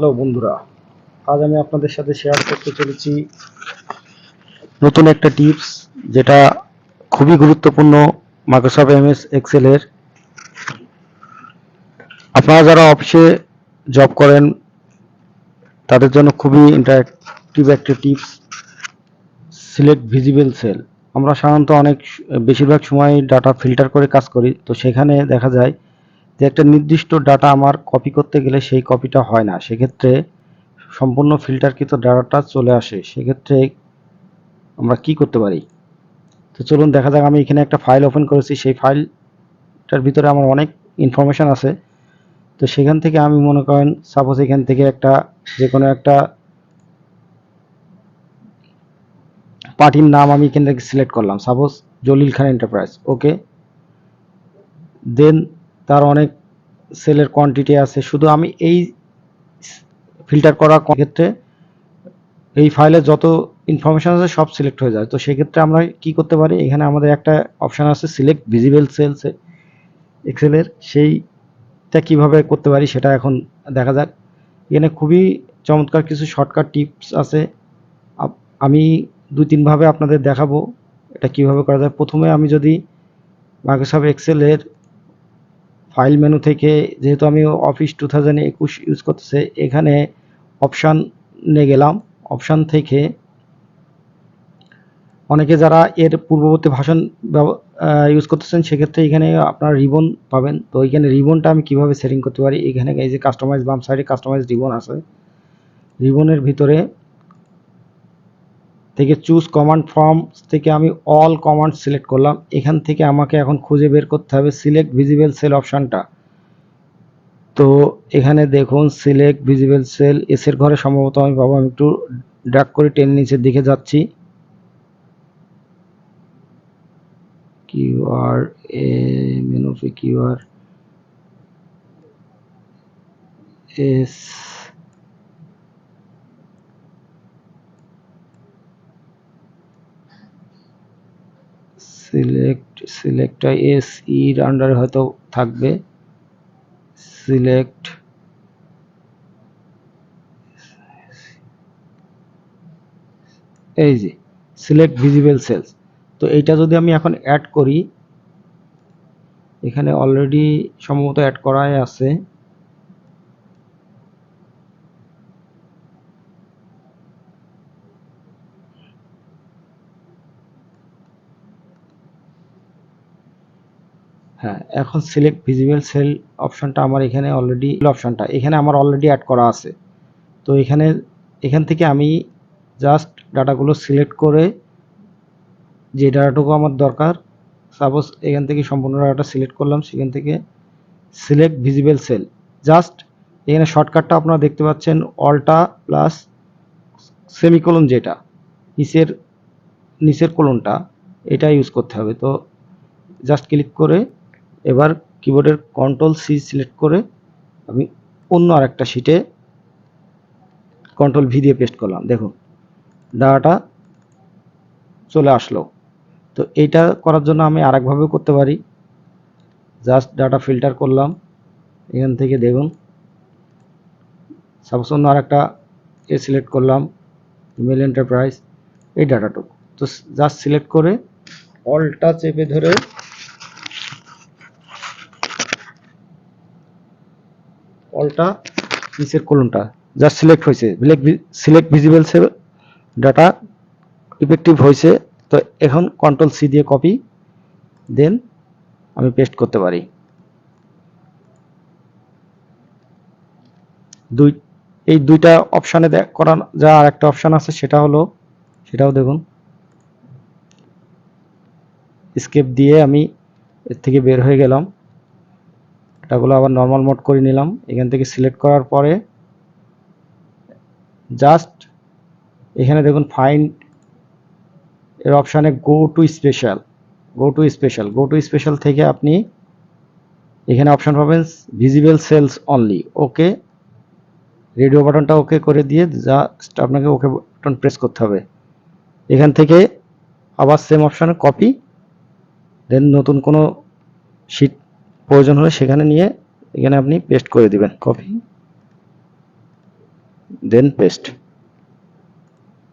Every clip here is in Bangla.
হ্যালো বন্ধুরা, আজ আমি আপনাদের সাথে শেয়ার করতে চলেছি নতুন একটা টিপস, যেটা খুবই গুরুত্বপূর্ণ মাইক্রোসফট এমএস এক্সেল এর। আপনারা যারা অফিসে জব করেন তাদের জন্য খুবই ইন্টারেক্টিভ একটা টিপস, সিলেক্ট ভিজিবল সেল। আমরা সাধারণত বেশিরভাগ সময় ডাটা ফিল্টার করে কাজ করি, তো সেখানে দেখা যায় যে একটা নির্দিষ্ট ডাটা আমার কপি করতে গেলে সেই কপিটা হয় না, সেক্ষেত্রে সম্পূর্ণ ফিল্টারকৃত ডাটাটা চলে আসে। সেক্ষেত্রে আমরা কি করতে পারি? তো চলুন দেখা যাক। আমি এখানে একটা ফাইল ওপেন করেছি, সেই ফাইলটার ভিতরে আমার অনেক ইনফরমেশন আছে। তো সেখান থেকে আমি মনে করেন সাপোজ এখান থেকে যে কোনো একটা পার্টির নাম আমি এখান থেকে সিলেক্ট করলাম, সাপোজ জলিল খান এন্টারপ্রাইজ। ওকে, দেন তার অনেক সেলের কোয়ান্টিটি আছে, শুধু আমি এই ফিল্টার করা ক্ষেত্রে এই ফাইলে যত ইনফরমেশন আছে সব সিলেক্ট হয়ে যায়। তো সেক্ষেত্রে আমরা কি করতে পারি, এখানে আমাদের একটা অপশান আছে সিলেক্ট ভিজিবল সেলস এক্সেলের, সেইটা কিভাবে করতে পারি সেটা এখন দেখা যাক। এখানে খুবই চমৎকার কিছু শর্টকাট টিপস আছে, আমি 2-3 ভাবে আপনাদের দেখাবো এটা কিভাবে করা যায়। প্রথমে আমি যদি মাইক্রোসফট এক্সেলের ফাইল মেনু থেকে, যেহেতু আমি অফিস 2021 ইউজ করতেছে, এখানে অপশানে গেলাম। অপশান থেকে অনেকে যারা এর পূর্ববর্তী ভাষণ ইউজ করতেছেন সেক্ষেত্রে এখানে আপনারা রিবন পাবেন। তো এখানে রিবনটা আমি কিভাবে সেটিং করতে পারি, এখানে এই যে কাস্টমাইজ, বাম সাইডে কাস্টমাইজ রিবন আছে, রিবনের ভিতরে থেকে চুজ কমান্ড ফর্ম থেকে আমি অল কমান্ড সিলেক্ট করলাম। এখান থেকে আমাকে এখন খুঁজে বের করতে হবে সিলেক্ট ভিজিবল সেল অপশানটা। তো এখানে দেখুন সিলেক্ট ভিজিবল সেল এসের ঘরে সম্ভবত আমি পাবো। আমি একটু ড্র্যাগ করে টেনে নিচের দিকে যাচ্ছি। কিউআর এ মেনুতে কিউআর এস সিলেক্টটা এস ইর আন্ডারে হয়তো থাকবে। সিলেক্ট এই যে সিলেক্ট ভিজিবল সেলস। তো এইটা যদি আমি এখন অ্যাড করি, এখানে অলরেডি সম্ভবত অ্যাড করাই আছে। হ্যাঁ, এখন সিলেক্ট ভিজিবল সেল অপশনটা আমার এখানে অলরেডি আমার অলরেডি অ্যাড করা আছে। তো এখান থেকে আমি জাস্ট ডাটাগুলো সিলেক্ট করে, যে ডাটাটুকু আমার দরকার, সাপোজ এখান থেকে সম্পূর্ণ ডাটা সিলেক্ট করলাম, সেখান থেকে সিলেক্ট ভিজিবল সেল, জাস্ট এখানে শর্টকাটটা আপনারা দেখতে পাচ্ছেন, অলটা প্লাস সেমিকোলন, যেটা নিচের কোলনটা, এটা ইউজ করতে হবে। তো জাস্ট ক্লিক করে এবার কিবোর্ডের কন্ট্রোল সি সিলেক্ট করে আমি অন্য আরেকটা শিটে কন্ট্রোল ভি দিয়ে পেস্ট করলাম। দেখুন ডাটা চলে আসলো। তো এইটা করার জন্য আমি আরেকভাবেও করতে পারি। জাস্ট ডাটা ফিল্টার করলাম, এখান থেকে দেখুন সাপোজ অন্য আরেকটা সিলেক্ট করলাম, ইমেল এন্টারপ্রাইজ, এই ডাটাটুকু। তো জাস্ট সিলেক্ট করে অলটা চেপে ধরে অলটা নিচের কলমটা জাস্ট সিলেক্ট হয়েছে, select visible cell data effective হয়েছে। তো এখন কন্ট্রোল সি দিয়ে কপি, দেন আমি পেস্ট করতে পারি। এই দুইটা অপশানে করা যা আর একটা অপশান আছে, সেটাও দেখুন। স্কেপ দিয়ে আমি এর থেকে বের হয়ে গেলাম, এটাগুলো আবার নর্মাল মোড করে নিলাম। এখান থেকে সিলেক্ট করার পরে জাস্ট এখানে দেখুন ফাইন্ড এর অপশানে গো টু স্পেশাল থেকে আপনি এখানে অপশান পাবেন ভিজিবল সেলস অনলি। ওকে, রেডিও বাটনটা ওকে করে দিয়ে জাস্ট আপনাকে ওকে বাটন প্রেস করতে হবে। এখান থেকে আবার সেম অপশানে কপি, দেন নতুন কোনো শিট প্রয়োজন হলে সেখানে নিয়ে এখানে আপনি পেস্ট করে দিবেন। কপি, দেন পেস্ট।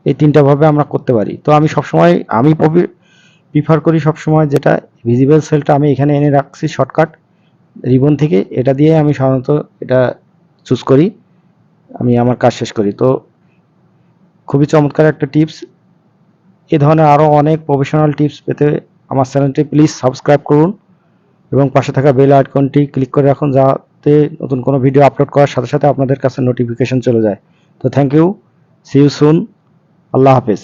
এই তিনটা ভাবে আমরা করতে পারি। তো আমি সবসময় প্রিফার করি সবসময় যেটা ভিজিবল সেলটা আমি এখানে এনে রাখছি শর্টকাট রিবন থেকে, এটা দিয়ে আমি সাধারণত এটা চুজ করি, আমি আমার কাজ শেষ করি। তো খুবই চমৎকার একটা টিপস। এ ধরনের আরও অনেক প্রফেশনাল টিপস পেতে আমার চ্যানেলটি প্লিজ সাবস্ক্রাইব করুন এবং পাশে থাকা বেল আইকনটি ক্লিক করে রাখুন, যাতে নতুন কোনো ভিডিও আপলোড করার সাথে সাথে আপনাদের কাছে নোটিফিকেশন চলে যায়। তো thank you, see you soon, Allah হাফেজ।